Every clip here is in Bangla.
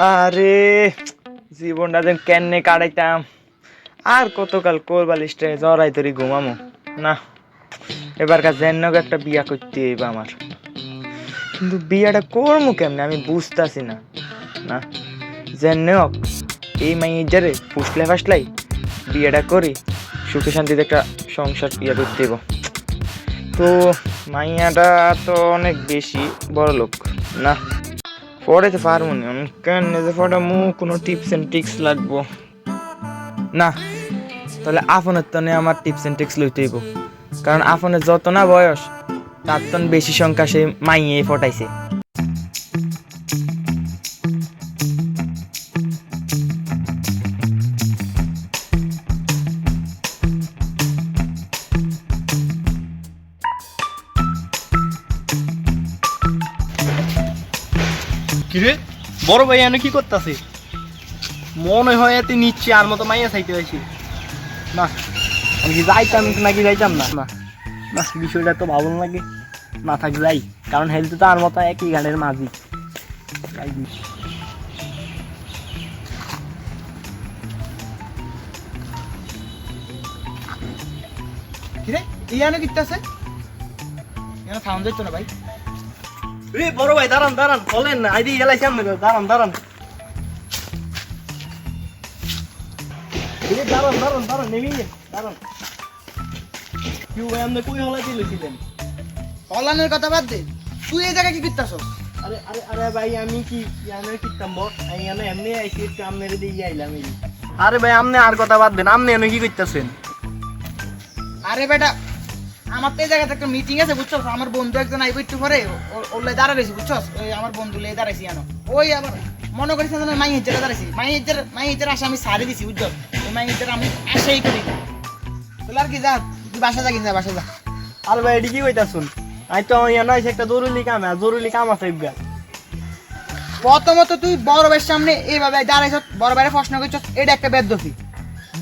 আরে জীবনটা যেন কেনে কাটাইতাম আর কতকাল কোরবালিশটা জড়াই তরি ঘুমামো না। এবারকার যেন একটা বিয়া করতে হইব আমার, কিন্তু বিয়াটা করবো কেমনে আমি বুঝতেছি না। না যেন হোক এই মাইজারে ফুসলাই ফাসলাই বিয়েটা করি, সুখে শান্তিতে একটা সংসার বিয়া করতে হইব। তো মাইয়াটা তো অনেক বেশি বড় লোক না, পড়াইতে পারবো না আমি কেন যে পড়ামু, কোনো টিপস এন্ড ট্রিক্স লাগবো না। তাহলে আফনের তনে আমার টিপস এন্ড ট্রিক্স লইতে হইব, কারণ আফনের যত না বয়স তার তন বেশি সংখ্যা সে মাইয়ে ফটাইছে। কিরে বড় ভাই এনে কি করতেছে? মনে হয় এতে নিচ্ছে আর মতো মাইয়া চাইতে হয়েছি না। আমি কি যাইতাম নাকি যাইতাম না? না না, বিষয়টা তো ভালো লাগে না, থাক যাই, কারণ হেলতে তো আর মতো একই গানের মাঝি। কিরে ইয়ানো কিত্তাছে? ইয়ানো সাউন্ড যাইতো না ভাই। রে বড় ভাই দাঁড়ান দাঁড়ান, বলেন না আইডি এলাই সামনে দাঁড়ান দাঁড়ান। দাঁড়ান দাঁড়ান দাঁড়ান, নেমে দাঁড়ান। কি ভাই আপনি কই হলাই দিলেছিলেন? হলানের কথা বাদ দে, তুই এই জায়গায় কি কিত্তাছস? আরে আরে আরে ভাই আমি কি আমি কিতাম বল, আমি এমনি আইছি একটু আমনের দিয়ে আইলাম এই। আরে ভাই আপনি আর কথা বাদ দেন, আপনি এনে কি করতেছেন? আরে বেটা আমার তো এই জায়গাতে একটা মিটিং আছে বুঝছস, আমার বন্ধু একজন আইব একটু পরে, ওলে দাঁড়া রয়েছি বুঝছস, ওই আমার বন্ধু লে দাঁড়াইছি জানো, ওই আবার মনে করিস না মাই হিজেরা দাঁড়াইছি, মাই হিজের আসে আমি সারি দিছি বুঝছস, ওই মাই হিজের আমি আশাই করি না। তোর আর কি যা, তুই বাসা যা, কিনা বাসা যা। আরে ভাই এটি কি কইতাছুন? আমি তো ইয়ানো আইছি একটা জরুরি কাম, আর জরুরি কাম আছে ইবগা। প্রথমত তুই বড় ভাইয়ের সামনে এইভাবে দাঁড়াইছ, বড় ভাইয়ের প্রশ্ন করছস, এটা একটা বেদ্যফি।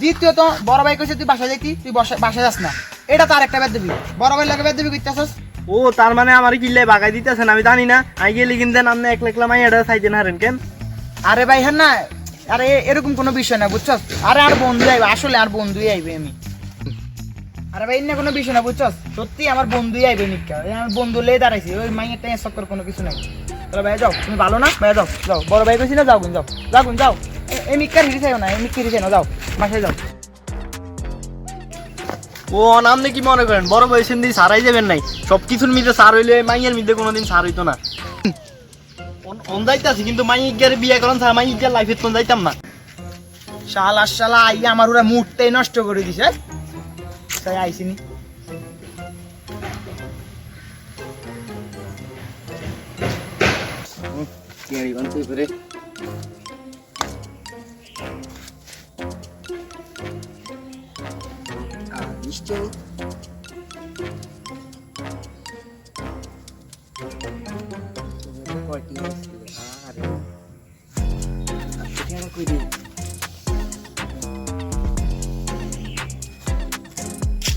দ্বিতীয়ত বড় ভাই কইছে তুই বাসা যাইতি, তুই বাসা যাস না, এটা তার একটা বেদ্যফি। বড় ভাইয়ের লাগে বেদ্যফি করতেছস। ও তার মানে আমার কিল্লে বাগাই দিতেছেন আমি জানি না, আমি গেলে কিন্তু আপনি এক লাখ মাই এটা চাইতেন হারেন কেন? আরে ভাই হ্যাঁ না, আরে এরকম কোনো বিষয় না বুঝছস, আরে আর বন্ধু আইবে, আসলে আর বন্ধুই আইবে আমি। আরে ভাই না কোনো বিষয় না বুঝছস, সত্যি আমার বন্ধুই আইবে নিকা, আমার বন্ধু লে দাঁড়াইছি, ওই মাইয়ের টাইম চক্কর কোনো কিছু নাই। তাহলে ভাই যাও, তুমি ভালো না ভাই, যাও যাও, বড় ভাই কইছি না, যাও গুন যাও, যাও গুন যাও, এই মিক্কার হিরি চাইও না, এই মিক্কি হিরি চাই না, যাও বাসায় যাও। ও আপনি কি মনে করেন বড় বয়সের দিয়ে সারাই যাবেন নাই? সব কিছুর মিদে সার হইলে মাইয়ের মিদে কোনোদিন সার হইতো না। অন যাইতাছি কিন্তু মাইয়ের বিয়ে করেন স্যার, মাইয়ের লাইফে তো যাইতাম না। শালা শালা আই আমার ওরা মুডটাই নষ্ট করে দিছে, তাই আইসিনি।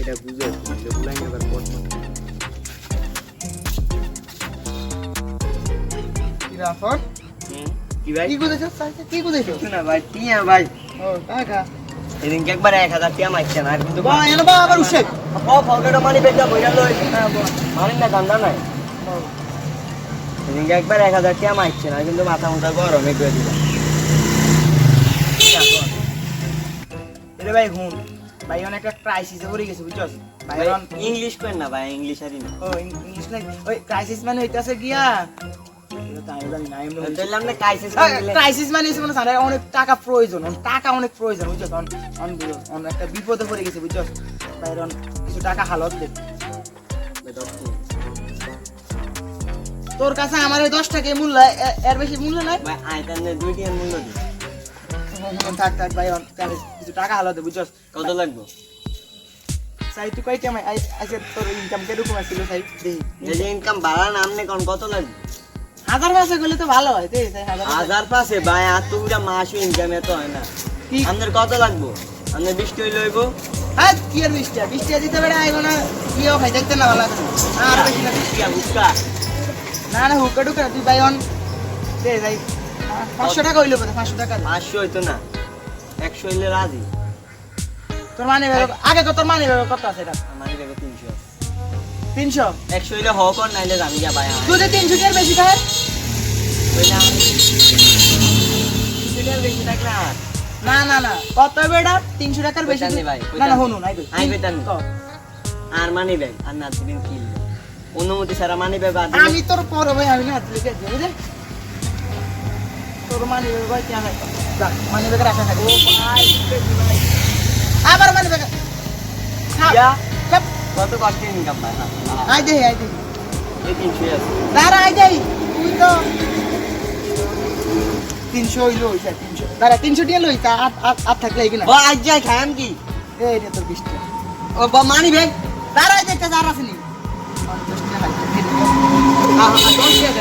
এটা বুঝে বুঝাই আবার রাফর কি ভাই কি গুদেছস, কি গুদেছস? না ভাই টিয়া ভাই, ও টাকা এদিনকে একবার 1000 টিয়া মাইছে না কিন্তু বা এনে বা আবার উঠছে। ও ফলটা মানি বেটা বইরা লই, মানি না গান্দা নাই। এদিনকে একবার 1000 টিয়া মাইছে না কিন্তু মাথা মুথা গরমে করে দিল। এরে ভাই হুন, ভাই অনেক একটা ক্রাইসিসে পড়ে গেছে বুঝছস ভাই। ইংলিশ করেন না ভাই, ইংলিশ আরি না। ও ইংলিশ নাই, ওই ক্রাইসিস মানে হইতাছে গিয়া, এটা তাই জানি না এমনি বললাম না ক্রাইসিস ক্রাইসিস মানে হচ্ছে মানে স্যার অনেক টাকা প্রয়োজন, টাকা অনেক প্রয়োজন বুঝছস, অন একটা বিপদে পড়ে গেছে বুঝছস ভাই, কিছু টাকা হালত দে। তোর কাছে আমার ওই 10 টাকা মূল্য, এর বেশি মূল্য নাই ভাই, আইতানে 2 টিয়া মূল্য দি। থাক থাক ভাই, কিছু টাকা হালত দে বুঝছস। কত লাগবে? সাই তুই কই কেমন আইছে, তোর ইনকাম কিরকম আছিল সাই দেখি। যে ইনকাম বাড়া না আমনে কোন কত লাগবে? 1000 পাশে গেলে তো ভালো হয়, তাই 1000 পাশে ভাই, আর তো পুরা মাসও ইনকাম এত হয় না। আপনাদের কত লাগবে? আপনাদের 20 টাকা লইব। হ্যাঁ কি আর 20 টাকা দিতে পারে, আইব না কিও খাই দেখতে না ভালো আর বেশি না 20 টাকা হুক্কা। না না হুকা টুকা তুই ভাই অন দে ভাই 500 টাকা হইলো বলে 500 টাকা 500 হইতো না 100 হইলে রাজি তোর মানে আগে কত মানে কত আছে এটা মানি ব্যাগে 300 300 100 হইলে হক আর নাইলে আমি যা ভাই তুই যে 300 টাকার বেশি খায় কইলা 300 টাকা বেশি থাকলে আর না না না কত হবে এটা 300 টাকার বেশি কইতাম নি ভাই, না না কইতাম। শুনুন আই আই কইতাম নি। কও। আর মানি ব্যাগ আর না দিন কিল অনুমতি ছাড়া মানি ব্যাগ আর আমি তোর পরে ভাই আমি না লিখে দিই বুঝলে তোর মানে ভাই কি আছে যাক মানে বেকার রাখা থাকে ও ভাই আবার মানে বেকার ইয়া সব কত কষ্ট ইনকাম ভাই আই দে এই 300 আছে দাঁড়া আই যাই তুই তো 300 হইলো হইছে 300 দাঁড়া 300 টাকা লই তা আট থাকলে কি না ও আজ যাই খাম কি এই রে তোর 20 টাকা ও মানি ব্যাগ দাঁড়া আই দেখতে দাঁড়া আসেনি 50 টাকা হ্যাঁ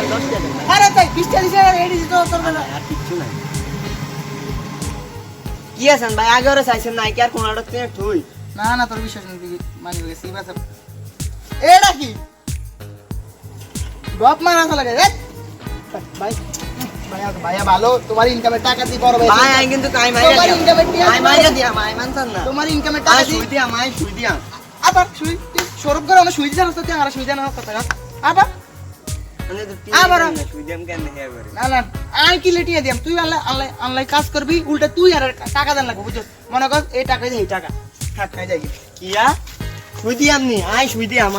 10 টাকা আরে তাই 20 টাকা দিছে এই দিছে তো তোর বেলা আর কিছু নাই কি আছেন ভাই আগে ওরা চাইছেন নাই কি আর কোনাটা তুমি ঠুই না না তোর বিশ্বাস নেই মানে গেছে এই বাসা এটা কি বাপ মারা লাগে রে ভাই ভাইয়া ভালো তোমার ইনকামের টাকা দি বড় ভাই ভাই আই কিন্তু কাই তোমার মাইরা ইনকামের দিয়া আই মাইরা দিয়া মাই মানতাম না তোমার ইনকামের টাকা আই দি শুই দিয়া মাই শুই দিয়া আবার শুই সরব করে আমরা শুই দিতে রাস্তাতে আর শুই জানা কথা আবার মানে তো আবার শুই দিয়াম কেন হে করে না না আই কি লেটিয়ে দিম তুই আল্লাহ আল্লাহ আল্লাহ কাজ করবি উল্টা তুই আর টাকা দেন লাগবে বুঝছ মনে কর এই টাকা এই টাকা থাক খাই যাই কিয়া শুই দিয়াম নি আই শুই দিয়াম